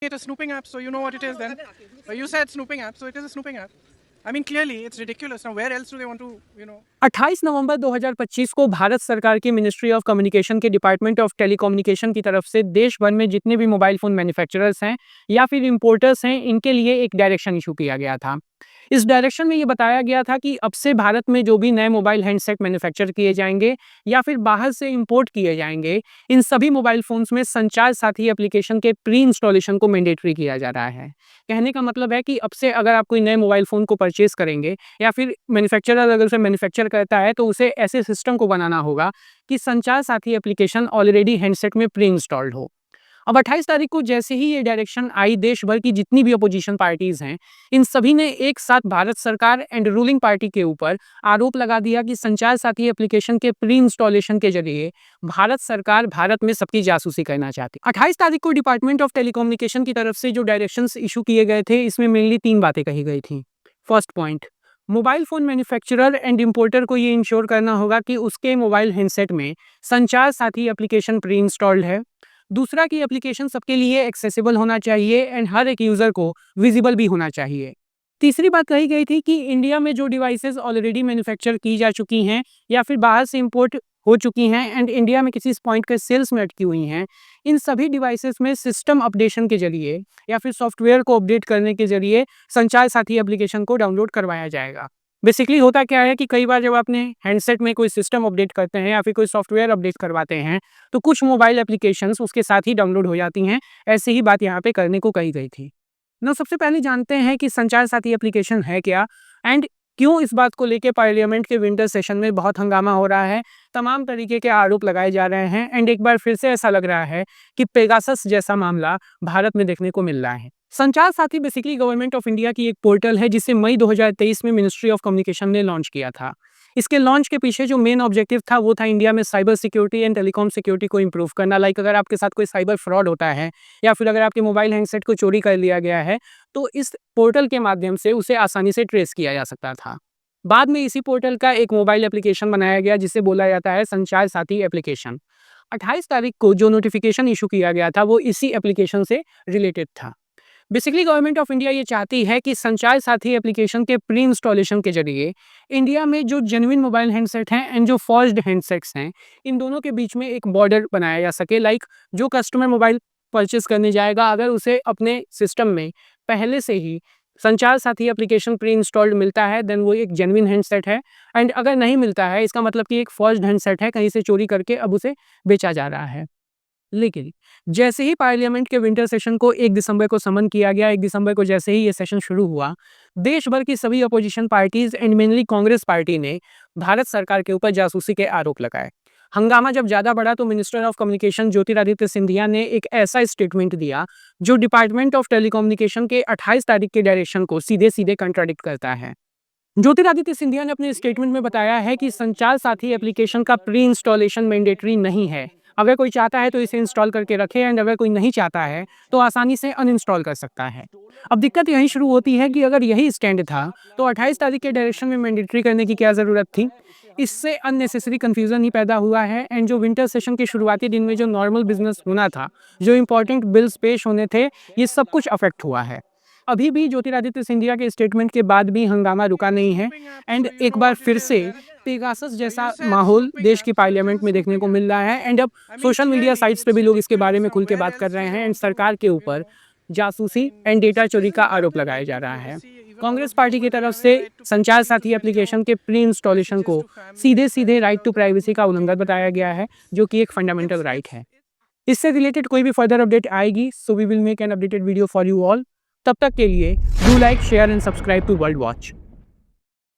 it a snooping app, so you know what it is then. You said snooping app, so it is a snooping app. I mean, clearly, it's ridiculous. Now, where else do they want to. 28 नवंबर 2025 को भारत सरकार की ministry of communication के department of telecommunication की तरफ से देश भर में जितने भी मोबाइल फ़ोन मैन्युफैक्चरर्स हैं या फिर इंपोर्टर्स हैं, इनके लिए एक डायरेक्शन इशू किया गया था। इस डायरेक्शन में ये बताया गया था कि अब से भारत में जो भी नए मोबाइल हैंडसेट मैन्युफैक्चर किए जाएंगे या फिर बाहर से इंपोर्ट किए जाएंगे, इन सभी मोबाइल फ़ोन्स में संचार साथी एप्लीकेशन के प्री इंस्टॉलेशन को मैंडेटरी किया जा रहा है। कहने का मतलब है कि अब से अगर आप कोई नए मोबाइल फ़ोन को परचेज़ करेंगे या फिर मैन्युफैक्चरर अगर उसे मैन्युफैक्चर करता है, तो उसे ऐसे सिस्टम को बनाना होगा कि संचार साथी एप्लीकेशन ऑलरेडी हैंडसेट में प्री इंस्टॉल्ड हो। अब 28 तारीख को जैसे ही ये डायरेक्शन आई, देश भर की जितनी भी अपोजिशन पार्टीज हैं, इन सभी ने एक साथ भारत सरकार एंड रूलिंग पार्टी के ऊपर आरोप लगा दिया कि संचार साथी एप्लीकेशन के प्री इंस्टॉलेशन के जरिए भारत सरकार भारत में सबकी जासूसी करना चाहती। 28 तारीख को डिपार्टमेंट ऑफ टेलीकम्युनिकेशन की तरफ से जो डायरेक्शंस इशू किए गए थे, इसमें मेनली 3 बातें कही गई थी। First point, mobile phone manufacturer and importer को ये इंश्योर करना होगा कि उसके मोबाइल हैंडसेट में संचार साथी एप्लीकेशन प्री इंस्टॉल्ड है। दूसरा कि एप्लीकेशन सबके लिए एक्सेसिबल होना चाहिए एंड हर एक यूज़र को विजिबल भी होना चाहिए। तीसरी बात कही गई थी कि इंडिया में जो डिवाइसेस ऑलरेडी मैन्युफैक्चर की जा चुकी हैं या फिर बाहर से इंपोर्ट हो चुकी हैं एंड इंडिया में किसी पॉइंट के सेल्स में अटकी हुई हैं, इन सभी डिवाइसेस में सिस्टम अपडेशन के जरिए या फिर सॉफ्टवेयर को अपडेट करने के जरिए संचार साथी एप्लीकेशन को डाउनलोड करवाया जाएगा। बेसिकली होता क्या है कि कई बार जब अपने हैंडसेट में कोई सिस्टम अपडेट करते हैं या फिर कोई सॉफ्टवेयर अपडेट करवाते हैं, तो कुछ मोबाइल एप्लीकेशंस उसके साथ ही डाउनलोड हो जाती हैं। ऐसी ही बात यहाँ पे करने को कही गई थी। सबसे पहले जानते हैं कि संचार साथी एप्लीकेशन है क्या एंड क्यों इस बात को लेके पार्लियामेंट के विंटर सेशन में बहुत हंगामा हो रहा है। तमाम तरीके के आरोप लगाए जा रहे हैं एंड एक बार फिर से ऐसा लग रहा है कि पेगासस जैसा मामला भारत में देखने को मिल रहा है। संचार साथी बेसिकली गवर्नमेंट ऑफ इंडिया की एक पोर्टल है जिसे मई 2023 में मिनिस्ट्री ऑफ कम्युनिकेशन ने लॉन्च किया था। इसके लॉन्च के पीछे जो मेन ऑब्जेक्टिव था वो था इंडिया में cyber security and telecom security को इंप्रूव करना। लाइक अगर आपके साथ कोई साइबर फ्रॉड होता है या फिर अगर आपके मोबाइल हैंडसेट को चोरी कर लिया गया है, तो इस पोर्टल के माध्यम से उसे आसानी से ट्रेस किया जा सकता था। बाद में इसी पोर्टल का एक मोबाइल एप्लीकेशन बनाया गया जिसे बोला जाता है संचार साथी एप्लीकेशन। 28 तारीख को जो नोटिफिकेशन इशू किया गया था वो इसी एप्लीकेशन से रिलेटेड था। बेसिकली गवर्नमेंट ऑफ इंडिया ये चाहती है कि संचार साथी एप्लीकेशन के प्री इंस्टॉलेशन के जरिए इंडिया में जो जेन्युइन मोबाइल हैंडसेट हैं एंड जो फॉर्ज्ड हैंडसेट्स हैं, इन दोनों के बीच में एक बॉर्डर बनाया जा सके। लाइक जो कस्टमर मोबाइल परचेस करने जाएगा, अगर उसे अपने सिस्टम में पहले से ही संचार साथी एप्लीकेशन प्री इंस्टॉल्ड मिलता है, देन वो एक जेन्युइन हैंडसेट है। एंड अगर नहीं मिलता है, इसका मतलब कि एक फॉर्ज्ड हैंडसेट है, कहीं से चोरी करके अब उसे बेचा जा रहा है। लेकिन जैसे ही पार्लियामेंट के विंटर सेशन को 1 दिसंबर को समन किया गया, 1 दिसंबर को जैसे ही ये सेशन शुरू हुआ, देश भर की सभी opposition parties and mainly Congress party ने भारत सरकार के ऊपर जासूसी के आरोप लगाए। हंगामा जब ज़्यादा बढ़ा तो minister of communication Jyotiraditya Scindia ने एक ऐसा स्टेटमेंट दिया जो डिपार्टमेंट ऑफ टेलीकम्युनिकेशन के 28 तारीख के डायरेक्शन को सीधे सीधे कंट्राडिक्ट करता है। ज्योतिरादित्य सिंधिया ने अपने स्टेटमेंट में बताया है कि संचार साथी एप्लीकेशन का प्री इंस्टॉलेशन मैंडेटरी नहीं है। अगर कोई चाहता है तो इसे इंस्टॉल करके रखे एंड अगर कोई नहीं चाहता है तो आसानी से अनइंस्टॉल कर सकता है। अब दिक्कत यहीं शुरू होती है कि अगर यही स्टैंड था तो 28 तारीख के डायरेक्शन में मैंडेटरी करने की क्या ज़रूरत थी। इससे अननेसेसरी कन्फ्यूज़न ही पैदा हुआ है एंड जो विंटर सेशन के शुरुआती दिन में जो नॉर्मल बिजनेस होना था, जो इंपॉर्टेंट बिल्स पेश होने थे, ये सब कुछ अफेक्ट हुआ है। अभी भी ज्योतिरादित्य सिंधिया के स्टेटमेंट के बाद भी हंगामा रुका नहीं है एंड एक बार फिर से पेगासस जैसा माहौल देश की पार्लियामेंट में देखने को मिल रहा है एंड अब सोशल मीडिया साइट्स पे भी लोग इसके बारे में खुल के बात कर रहे हैं एंड सरकार के ऊपर जासूसी एंड डेटा चोरी का आरोप लगाया जा रहा है। कांग्रेस पार्टी की तरफ से संचार साथी एप्लीकेशन के प्री इंस्टॉलेशन को सीधे सीधे राइट टू प्राइवेसी का उल्लंघन बताया गया है, जो कि एक फंडामेंटल राइट है। इससे रिलेटेड कोई भी फर्दर अपडेट आएगी so we will make an updated video for you all. तब तक के लिए do like, share and subscribe to World watch.